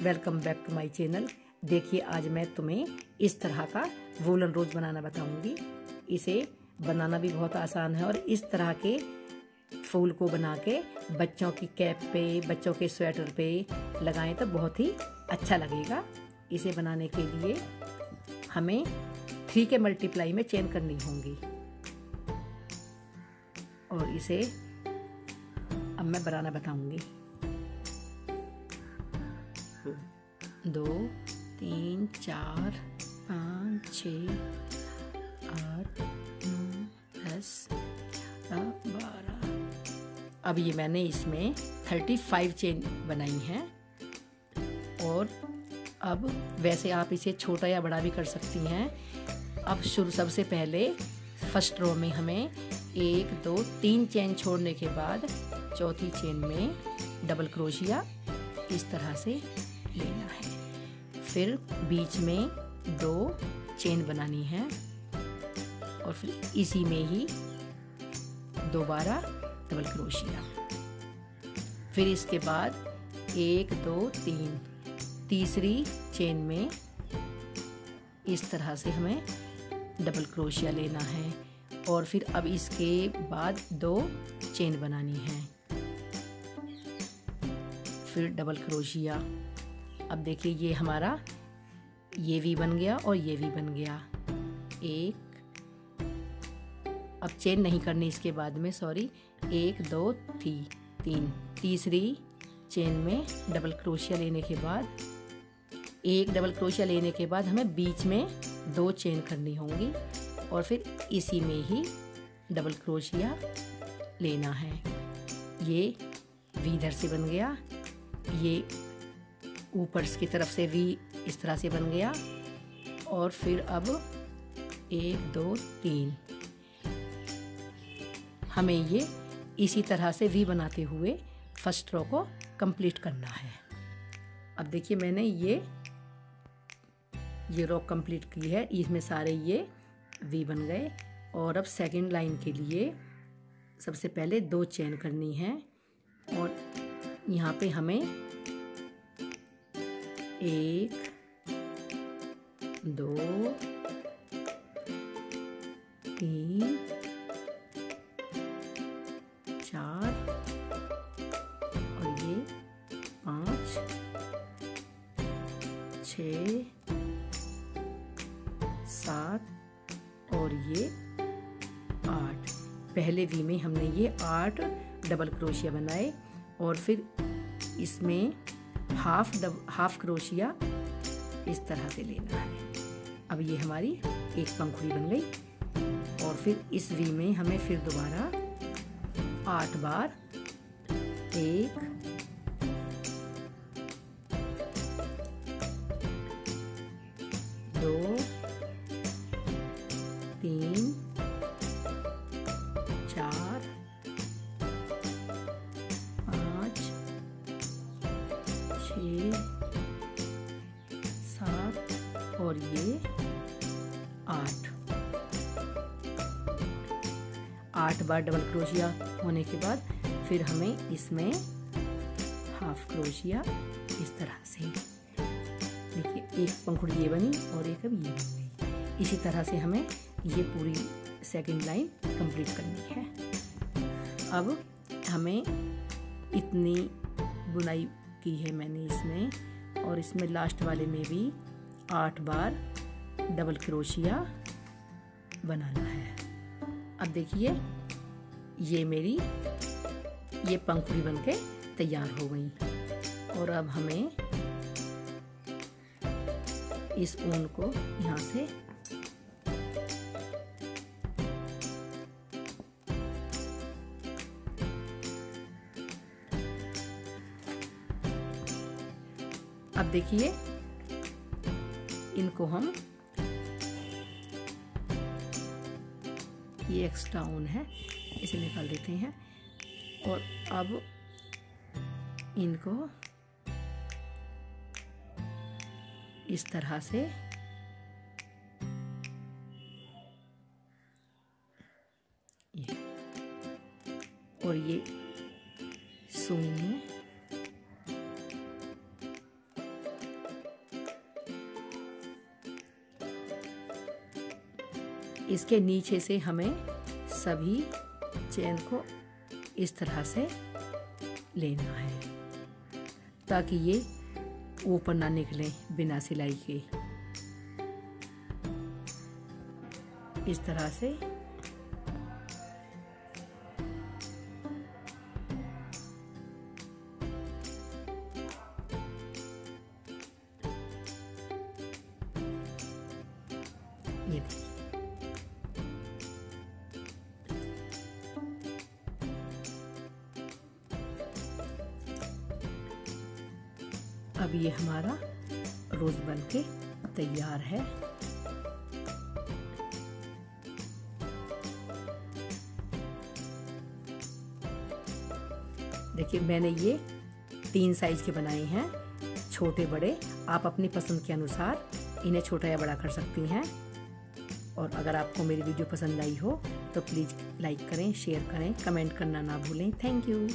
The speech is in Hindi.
Welcome back to my channel. देखिए आज मैं तुम्हें इस तरह का वूलन रोज बनाना बताऊंगी। इसे बनाना भी बहुत आसान है और इस तरह के फूल को बना के बच्चों की कैप पे, बच्चों के स्वेटर पे लगाएं तो बहुत ही अच्छा लगेगा। इसे बनाने के लिए हमें 3 के मल्टीप्लाई में चेन करनी होंगी और इसे अब मैं बनाना बताऊंगी। 2 3 4 5 6 8 9 10 12। अब ये मैंने इसमें 35 चेन बनाई हैं और अब वैसे आप इसे छोटा या बड़ा भी कर सकती हैं। अब सबसे पहले फर्स्ट रो में हमें 1 2 3 चेन छोड़ने के बाद चौथी चेन में डबल क्रोशिया इस तरह से लेना है। फिर बीच में 2 चेन बनानी है और फिर इसी में ही दोबारा डबल क्रोशिया। फिर इसके बाद 1 2 3 तीसरी चेन में इस तरह से हमें डबल क्रोशिया लेना है और फिर अब इसके बाद 2 चेन बनानी है, फिर डबल क्रोशिया। अब देखिए ये हमारा ये भी बन गया और ये भी बन गया। अब चेन नहीं करनी इसके बाद में, सॉरी। 1 2 3 तीसरी चेन में डबल क्रोशिया लेने के बाद एक डबल क्रोशिया लेने के बाद हमें बीच में 2 चेन करनी होंगी और फिर इसी में ही डबल क्रोशिया लेना है। ये वी इधर से बन गया, ये ऊपर की तरफ से वी इस तरह से बन गया और फिर अब 1 2 3 हमें ये इसी तरह से वी बनाते हुए फर्स्ट रो को कंप्लीट करना है। अब देखिए मैंने ये रो कंप्लीट की है, इसमें सारे ये वी बन गए और अब सेकंड लाइन के लिए सबसे पहले 2 चेन करनी है और यहाँ पे हमें 1 2 3 4 और ये 5 6 7 और ये 8। पहले वी में हमने ये 8 डबल क्रोशिया बनाए और फिर इसमें हाफ क्रोशिया इस तरह से लेना है। अब ये हमारी एक पंखुड़ी बन गई और फिर इस वी में हमें फिर दोबारा 8 बार 1 2 3 4 5 6 7 और ये 8 बार डबल क्रोशिया होने के बाद फिर हमें इसमें हाफ क्रोशिया इस तरह से, देखिए एक पंखुड़ी ये बनी और एक अब ये बन गई। इसी तरह से हमें ये पूरी सेकंड लाइन कंप्लीट करनी है। अब हमें इतनी बुनाई की है मैंने इसमें और इसमें लास्ट वाले में भी 8 बार डबल क्रोशिया बनाना है। अब देखिए ये मेरी ये पंखुड़ी बनके तैयार हो गई और अब हमें इस ऊन को यहाँ से अब देखिए इनको हम ये एक्स्ट्रा ऊन है इसे निकाल देते हैं और अब इनको इस तरह से ये और ये सुई में इसके नीचे से हमें सभी चेन को इस तरह से लेना है ताकि ये ऊपर ना निकले बिना सिलाई के। इस तरह से ये देखिए। अब ये हमारा रोज बनके तैयार है। देखिए मैंने ये 3 साइज के बनाए हैं, छोटे बड़े। आप अपनी पसंद के अनुसार इन्हें छोटा या बड़ा कर सकती हैं। और अगर आपको मेरी वीडियो पसंद आई हो तो प्लीज़ लाइक करें, शेयर करें, कमेंट करना ना भूलें। Thank you.